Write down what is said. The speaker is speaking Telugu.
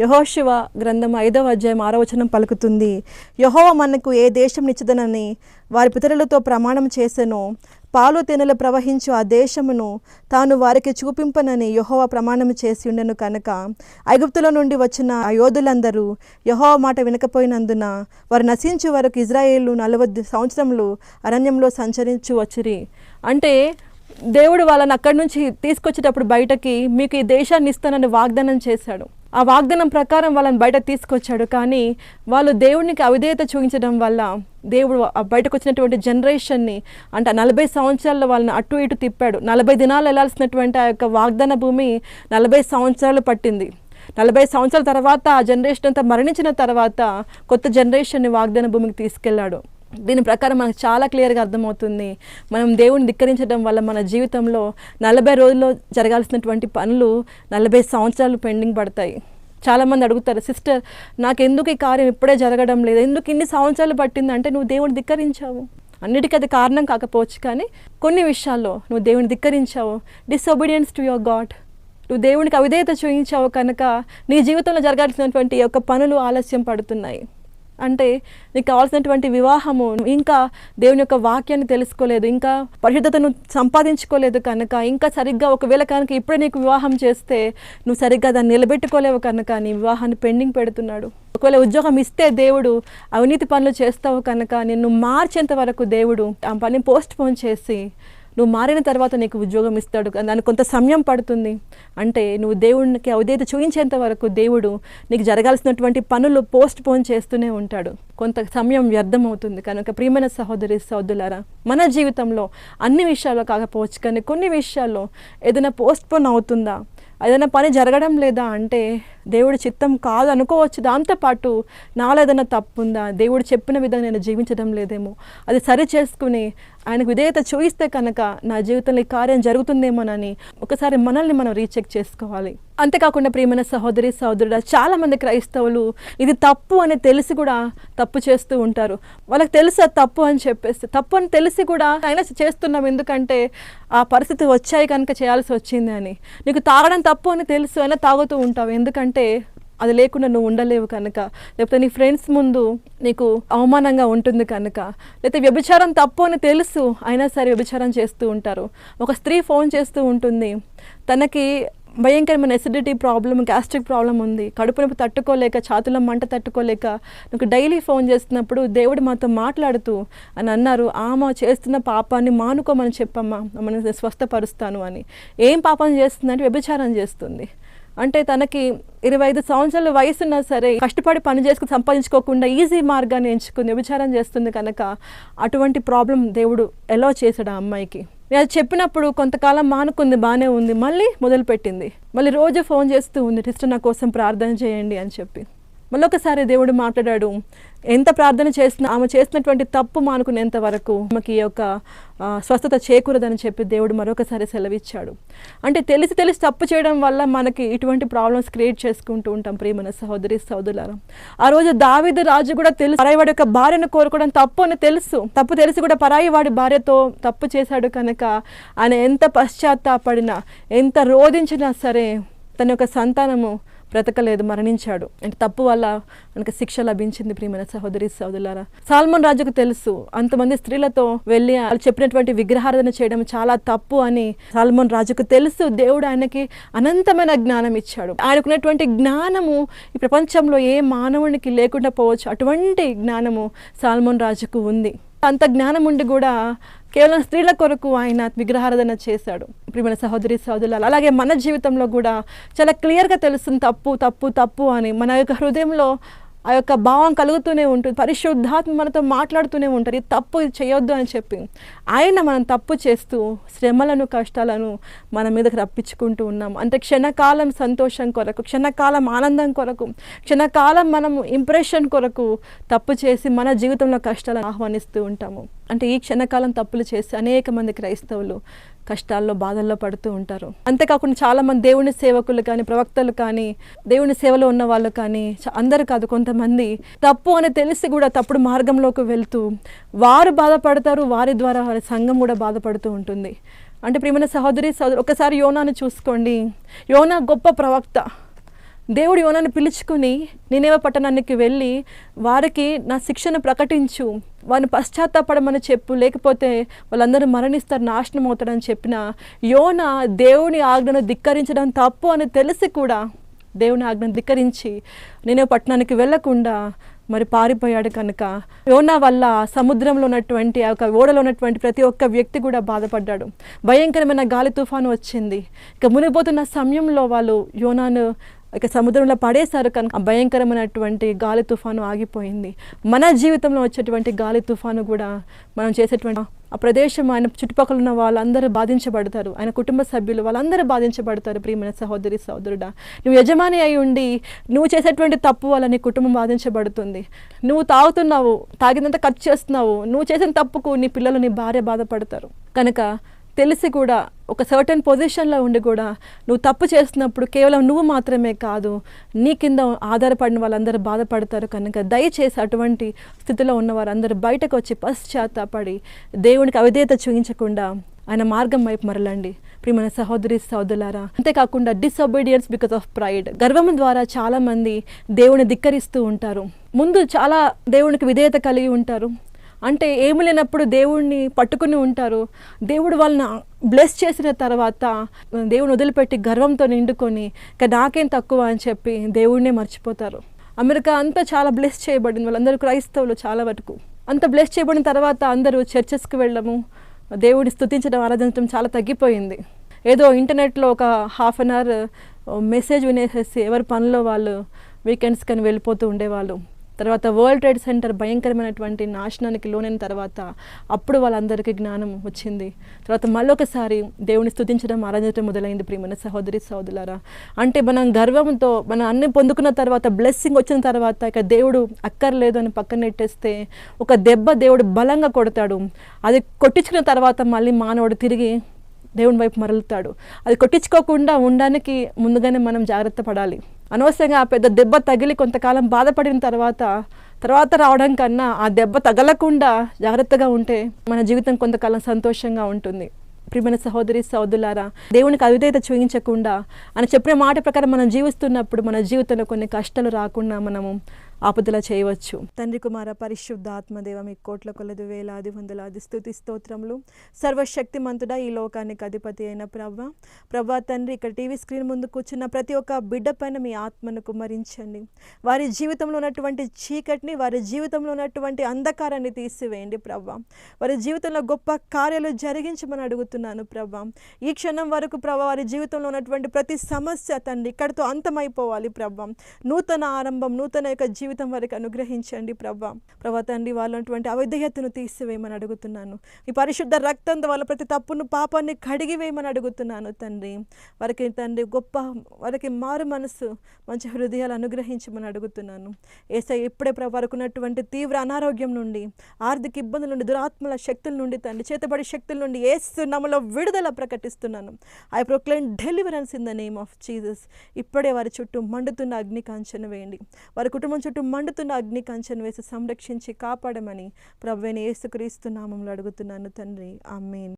యెహోషువ గ్రంథం 5వ అధ్యాయం 6వ వచనం పలుకుతుంది, యెహోవా మనకు ఏ దేశం నిచ్చదనని వారి పితరులతో ప్రమాణం చేసెనో పాలు తేనెలు ప్రవహించు ఆ దేశమును తాను వారికి చూపింపనని యెహోవా ప్రమాణం చేసి ఉండెను కనుక ఐగుప్తులో నుండి వచ్చిన ఆ యోధులందరూ యెహోవా మాట వినకపోయినందున వారు నశించు వరకు ఇజ్రాయేలు 40 సంవత్సరములు అరణ్యంలో సంచరించు వచ్చిరి. అంటే దేవుడు వాళ్ళని అక్కడి నుంచి తీసుకొచ్చేటప్పుడు బయటకి మీకు ఈ దేశాన్ని ఇస్తానని వాగ్దానం చేశాడు. ఆ వాగ్దానం ప్రకారం వాళ్ళని బయట తీసుకొచ్చాడు. కానీ వాళ్ళు దేవునికి అవిధేయత చూపించడం వల్ల దేవుడు బయటకు వచ్చినటువంటి జనరేషన్ని అంటే 40 సంవత్సరాల్లో వాళ్ళని అటు ఇటు తిప్పాడు. 40 దినాలు వెళ్ళాల్సినటువంటి ఆ యొక్క వాగ్దాన భూమి 40 సంవత్సరాలు పట్టింది. 40 సంవత్సరాల తర్వాత ఆ జనరేషన్ అంతా మరణించిన తర్వాత కొత్త జనరేషన్ని వాగ్దాన భూమికి తీసుకెళ్ళాడు. దీని ప్రకారం మనకు చాలా క్లియర్గా అర్థమవుతుంది, మనం దేవుని ధిక్కరించడం వల్ల మన జీవితంలో 40 రోజుల్లో జరగాల్సినటువంటి పనులు 40 సంవత్సరాలు పెండింగ్ పడతాయి. చాలామంది అడుగుతారు, సిస్టర్ నాకెందుకు ఈ కార్యం ఇప్పుడే జరగడం లేదు, ఎందుకు ఇన్ని సంవత్సరాలు పట్టిందంటే నువ్వు దేవుని ధిక్కరించావు. అన్నిటికీ అది కారణం కాకపోవచ్చు, కానీ కొన్ని విషయాల్లో నువ్వు దేవుని ధిక్కరించావు. డిసొబీడియన్స్ టు యువర్ గాడ్, నువ్వు దేవునికి అవిధేయత చూపించావు కనుక నీ జీవితంలో జరగాల్సినటువంటి యొక్క పనులు ఆలస్యం పడుతున్నాయి. అంటే నీకు కావాల్సినటువంటి వివాహము ఇంకా దేవుని యొక్క వాక్యాన్ని తెలుసుకోలేదు, ఇంకా పరిశుద్ధతను సంపాదించుకోలేదు కనుక ఇంకా సరిగ్గా ఒకవేళ కనుక ఇప్పుడే నీకు వివాహం చేస్తే నువ్వు సరిగ్గా దాన్ని నిలబెట్టుకోలేవు కనుక నీ వివాహాన్ని పెండింగ్ పెడుతున్నాడు. ఒకవేళ ఉద్యోగం ఇస్తే దేవుడు అవినీతి పనులు చేస్తావు కనుక నిన్ను మార్చేంత వరకు దేవుడు ఆ పని పోస్ట్ పోన్ చేసి నువ్వు మారిన తర్వాత నీకు ఉద్యోగం ఇస్తాడు. దానికి కొంత సమయం పడుతుంది. అంటే నువ్వు దేవునికి అవిధేయత చూపించేంత వరకు దేవుడు నీకు జరగాల్సినటువంటి పనులు పోస్ట్ పోన్ చేస్తూనే ఉంటాడు. కొంత సమయం వ్యర్థం అవుతుంది. కనుక ప్రియమైన సహోదరి సహోదరులారా, మన జీవితంలో అన్ని విషయాల్లో కాకపోవచ్చు కానీ కొన్ని విషయాల్లో ఏదైనా పోస్ట్ పోన్ అవుతుందా, ఏదైనా పని జరగడం లేదా అంటే దేవుడి చిత్తం కాదు అనుకోవచ్చు. దాంతోపాటు నాలో ఏదైనా తప్పు ఉందా, దేవుడు చెప్పిన విధంగా నేను జీవించడం లేదేమో, అది సరి చేసుకుని ఆయనకు విధేయత చూయిస్తే కనుక నా జీవితంలో ఈ కార్యం జరుగుతుందేమోనని ఒకసారి మనల్ని మనం రీచెక్ చేసుకోవాలి. అంతేకాకుండా ప్రియమైన సహోదరి సహోదరుడు, చాలామంది క్రైస్తవులు ఇది తప్పు అని తెలిసి కూడా తప్పు చేస్తూ ఉంటారు. వాళ్ళకి తెలుసు తప్పు అని చెప్పేసి, తప్పు అని తెలిసి కూడా అయినా చేస్తున్నాం ఎందుకంటే ఆ పరిస్థితి వచ్చాయి కనుక చేయాల్సి వచ్చింది అని. నీకు తాగడం తప్పు అని తెలుసు అయినా తాగుతూ ఉంటావు ఎందుకంటే అది లేకుండా నువ్వు ఉండలేవు కనుక, లేకపోతే నీ ఫ్రెండ్స్ ముందు నీకు అవమానంగా ఉంటుంది కనుక, లేకపోతే వ్యభిచారం తప్పు అని తెలుసు అయినా సరే వ్యభిచారం చేస్తూ ఉంటారు. ఒక స్త్రీ ఫోన్ చేస్తూ ఉంటుంది, తనకి భయంకరమైన ఎసిడిటీ ప్రాబ్లం, గ్యాస్ట్రిక్ ప్రాబ్లం ఉంది, కడుపు నొప్పి తట్టుకోలేక, ఛాతుల మంట తట్టుకోలేక నాకు డైలీ ఫోన్ చేస్తున్నప్పుడు దేవుడు మాతో మాట్లాడుతూ అని అన్నారు, ఆమె చేస్తున్న పాపాన్ని మానుకోమని చెప్పమ్మా, మనం స్వస్థపరుస్తాను అని. ఏం పాపం చేస్తుందంటే వ్యభిచారం చేస్తుంది. అంటే తనకి 25 సంవత్సరాల వయసున్నా సరే కష్టపడి పని చేసుకుని సంపాదించుకోకుండా ఈజీ మార్గాన్ని ఎంచుకుని వ్యభిచారం చేస్తుంది కనుక అటువంటి ప్రాబ్లం దేవుడు ఎలా చేశాడు ఆ అమ్మాయికి. నేను చెప్పినప్పుడు కొంతకాలం మానుకుంది, బాగానే ఉంది, మళ్ళీ మొదలుపెట్టింది. మళ్ళీ రోజు ఫోన్ చేస్తూ ఉంది, సిస్టర్ నా కోసం ప్రార్థన చేయండి అని చెప్పి. మళ్ళీ ఒకసారి దేవుడు మాట్లాడాడు, ఎంత ప్రార్థన చేసినా ఆమె చేసినటువంటి తప్పు మానుకునేంత వరకు ఆమెకి యొక్క స్వస్థత చేకూరదని చెప్పి దేవుడు మరొకసారి సెలవిచ్చాడు. అంటే తెలిసి తప్పు చేయడం వల్ల మనకి ఇటువంటి ప్రాబ్లమ్స్ క్రియేట్ చేసుకుంటూ ఉంటాం. ప్రియమైన సహోదరి సహోదరులారా, ఆ రోజు దావీదు రాజు కూడా తెలుసు పరాయి వాడి యొక్క భార్యను కోరుకోవడం తప్పు అని తెలుసు. తప్పు తెలిసి కూడా పరాయి వాడి భార్యతో తప్పు చేశాడు కనుక ఆయన ఎంత పశ్చాత్తాపడినా, ఎంత రోధించినా సరే తన యొక్క సంతానము బ్రతకలేదు, మరణించాడు. అంటే తప్పు వల్ల మనకు శిక్ష లభించింది. ప్రియమైన సహోదరి సహోదరులారా, సాల్మన్ రాజుకు తెలుసు అంతమంది స్త్రీలతో వెళ్ళి వాళ్ళు చెప్పినటువంటి విగ్రహారాధన చేయడం చాలా తప్పు అని సాల్మన్ రాజుకు తెలుసు. దేవుడు ఆయనకి అనంతమైన జ్ఞానం ఇచ్చాడు. ఆయనకున్నటువంటి జ్ఞానము ఈ ప్రపంచంలో ఏ మానవునికి లేకుండా పోవచ్చు. అటువంటి జ్ఞానము సాల్మన్ రాజుకు ఉంది. అంత జ్ఞానం ఉండి కూడా కేవలం స్త్రీల కొరకు ఆయన విగ్రహారాధన చేశాడు. ప్రియమైన సహోదరి సహోదరులు, అలాగే మన జీవితంలో కూడా చాలా క్లియర్గా తెలుస్తుంది తప్పు తప్పు తప్పు అని. మన యొక్క హృదయంలో ఆ యొక్క భావం కలుగుతూనే ఉంటుంది. పరిశుద్ధాత్మ మనతో మాట్లాడుతూనే ఉంటారు, ఇది తప్పు, ఇది చేయొద్దు అని చెప్పి. ఆయన మనం తప్పు చేస్తూ శ్రమలను కష్టాలను మన మీదకి రప్పించుకుంటూ ఉన్నాం. అంటే క్షణకాలం సంతోషం కొరకు, క్షణకాలం ఆనందం కొరకు, క్షణకాలం మనం ఇంప్రెషన్ కొరకు తప్పు చేసి మన జీవితంలో కష్టాలను ఆహ్వానిస్తూ ఉంటాము. అంటే ఈ క్షణకాలం తప్పులు చేసి అనేక మంది క్రైస్తవులు కష్టాల్లో బాధల్లో పడుతూ ఉంటారు. అంతేకాకుండా చాలామంది దేవుని సేవకులు కానీ, ప్రవక్తలు కానీ, దేవుని సేవలో ఉన్న వాళ్ళు కానీ, అందరూ కాదు, కొంతమంది తప్పు అని తెలిసి కూడా తప్పుడు మార్గంలోకి వెళ్తూ వారు బాధపడతారు, వారి ద్వారా వారి సంఘం కూడా బాధపడుతూ ఉంటుంది. అంటే ప్రియమైన సహోదరి సహోదరు, ఒకసారి యోనాను చూసుకోండి. యోనా గొప్ప ప్రవక్త, దేవుడు యోనాను పిలుచుకుని నీనెవె పట్టణానికి వెళ్ళి వారికి నా శిక్షను ప్రకటించు, వారిని పశ్చాత్తాపడమని చెప్పు, లేకపోతే వాళ్ళందరూ మరణిస్తారు, నాశనం అవుతారని చెప్పిన యోనా దేవుని ఆజ్ఞను ధిక్కరించడం తప్పు అని తెలిసి కూడా దేవుని ఆజ్ఞను ధిక్కరించి నీనెవె పట్టణానికి వెళ్ళకుండా మరి పారిపోయాడు. కనుక యోనా వల్ల సముద్రంలో ఉన్నటువంటి ఆ యొక్క ఓడలో ఉన్నటువంటి ప్రతి ఒక్క వ్యక్తి కూడా బాధపడ్డాడు. భయంకరమైన గాలి తుఫాను వచ్చింది. ఇక మునిగిపోతున్న సమయంలో వాళ్ళు యోనాను ఇక సముద్రంలో పడేశారు. కనుక ఆ భయంకరమైనటువంటి గాలి తుఫాను ఆగిపోయింది. మన జీవితంలో వచ్చేటువంటి గాలి తుఫాను కూడా మనం చేసేటువంటి ఆ ప్రదేశం, ఆయన చుట్టుపక్కల ఉన్న వాళ్ళందరూ బాధించబడతారు, ఆయన కుటుంబ సభ్యులు వాళ్ళందరూ బాధించబడతారు. ప్రియమైన సహోదరి సహోదరుడా, నువ్వు యజమాని అయి ఉండి నువ్వు చేసేటువంటి తప్పు వల్ల నీ కుటుంబం బాధించబడుతుంది. నువ్వు తాగుతున్నావు, తాగినంత ఖర్చు చేస్తున్నావు, నువ్వు చేసిన తప్పుకు నీ పిల్లలు, నీ భార్య బాధపడతారు. కనుక తెలిసి కూడా ఒక సర్టన్ పొజిషన్లో ఉండి కూడా నువ్వు తప్పు చేస్తున్నప్పుడు కేవలం నువ్వు మాత్రమే కాదు, నీ కింద ఆధారపడిన వాళ్ళందరూ బాధపడతారు. కనుక దయచేసి అటువంటి స్థితిలో ఉన్న వారందరూ బయటకు వచ్చి పశ్చాత్తాపడి దేవునికి అవిధేయత చూపించకుండా ఆయన మార్గం వైపు మరలండి. ప్రియమైన సహోదరి సహోదరులారా, అంతేకాకుండా డిసొబీడియన్స్ బికాస్ ఆఫ్ ప్రైడ్, గర్వం ద్వారా చాలామంది దేవుని ధిక్కరిస్తూ ఉంటారు. ముందు చాలా దేవునికి విధేయత కలిగి ఉంటారు, అంటే ఏమి లేనప్పుడు దేవుడిని పట్టుకుని ఉంటారు. దేవుడు వాళ్ళని బ్లెస్ చేసిన తర్వాత దేవుని వదిలిపెట్టి గర్వంతో నిండుకొని ఇక నాకేం తక్కువ అని చెప్పి దేవుడినే మర్చిపోతారు. అమెరికా అంతా చాలా బ్లెస్ చేయబడింది, వాళ్ళందరూ క్రైస్తవులు చాలా వరకు. అంత బ్లెస్ చేయబడిన తర్వాత అందరూ చర్చెస్కి వెళ్ళడము, దేవుడిని స్తుతించడం, ఆరాధించడం చాలా తగ్గిపోయింది. ఏదో ఇంటర్నెట్లో ఒక హాఫ్ అన్ అవర్ మెసేజ్ వినేసేసి ఎవరి పనిలో వాళ్ళు వీకెండ్స్ కానీ వెళ్ళిపోతూ ఉండేవాళ్ళు. తర్వాత వరల్డ్ ట్రేడ్ సెంటర్ భయంకరమైనటువంటి నాశనానికి లోనైన తర్వాత అప్పుడు వాళ్ళందరికీ జ్ఞానం వచ్చింది. తర్వాత మళ్ళొకసారి దేవుని స్తుతించడం, ఆరాధించడం మొదలైంది. ప్రియమైన సహోదరి సహోదరులారా, అంటే మనం గర్వంతో మనం అన్ని పొందుకున్న తర్వాత, బ్లెస్సింగ్ వచ్చిన తర్వాత ఇక దేవుడు అక్కర్లేదు అని పక్కన నెట్టేస్తే ఒక దెబ్బ దేవుడు బలంగా కొడతాడు. అది కొట్టించుకున్న తర్వాత మళ్ళీ మానవుడు తిరిగి దేవుని వైపు మరలుతాడు. అది కొట్టించుకోకుండా ఉండడానికి ముందుగానే మనం జాగ్రత్త పడాలి. అనవసరంగా ఆ పెద్ద దెబ్బ తగిలి కొంతకాలం బాధపడిన తర్వాత రావడం కన్నా ఆ దెబ్బ తగలకుండా జాగ్రత్తగా ఉంటే మన జీవితం కొంతకాలం సంతోషంగా ఉంటుంది. ప్రియమైన సహోదరి సహోదరులారా, దేవునికి అవిధేయత చూపించకుండా ఆయన చెప్పిన మాట ప్రకారం మనం జీవిస్తున్నప్పుడు మన జీవితంలో కొన్ని కష్టాలు రాకుండా మనము ఆపదలా చేయవచ్చు. తండ్రి, కుమార, పరిశుద్ధ ఆత్మదేవ, మీ కోట్ల కొలది వేలాది వందలాది స్తుతి స్తోత్రములు. సర్వశక్తిమంతుడా, ఈ లోకానికి అధిపతి అయిన ప్రభా తండ్రి, ఇక్కడ టీవీ స్క్రీన్ ముందు కూర్చున్న ప్రతి ఒక్క బిడ్డ పైన మీ ఆత్మను కుమ్మరించండి. వారి జీవితంలో ఉన్నటువంటి చీకటిని, వారి జీవితంలో ఉన్నటువంటి అంధకారాన్ని తీసివేయండి ప్రభా. వారి జీవితంలో గొప్ప కార్యాలు జరిగించమని అడుగుతున్నాను ప్రభా. ఈ క్షణం వరకు ప్రభా వారి జీవితంలో ఉన్నటువంటి ప్రతి సమస్య తండ్రి ఇక్కడితో అంతమైపోవాలి ప్రభా. నూతన ఆరంభం, నూతన యొక్క జీవితం వారికి అనుగ్రహించండి ప్రభా తండ్రి. వాళ్ళటువంటి అవిధేయతను తీసివేయమని అడుగుతున్నాను. ఈ పరిశుద్ధ రక్తంతో వాళ్ళ ప్రతి తప్పును, పాపాన్ని కడిగివేయమని అడుగుతున్నాను తండ్రి. వారికి తండ్రి వారికి మారు మనసు, మంచి హృదయాలు అనుగ్రహించమని అడుగుతున్నాను. యేసయ్య ఇప్పుడే వారికి ఉన్నటువంటి తీవ్ర అనారోగ్యం నుండి, ఆర్థిక ఇబ్బందుల నుండి, దురాత్మల శక్తుల నుండి తండ్రి, చేతబడి శక్తుల నుండి యేసు నామములో విడుదల ప్రకటిస్తున్నాను. I proclaim deliverance in the name of Jesus. ఇప్పుడే వారి చుట్టూ మండుతున్న అగ్ని కాంచన వేయండి. వారి కుటుంబం చుట్టూ మండుతున్న అగ్ని కంచెను వేసి సంరక్షించి కాపాడమని ప్రభువైన యేసుక్రీస్తు నామములో అడుగుతున్నాను తండ్రి. ఆమేన్.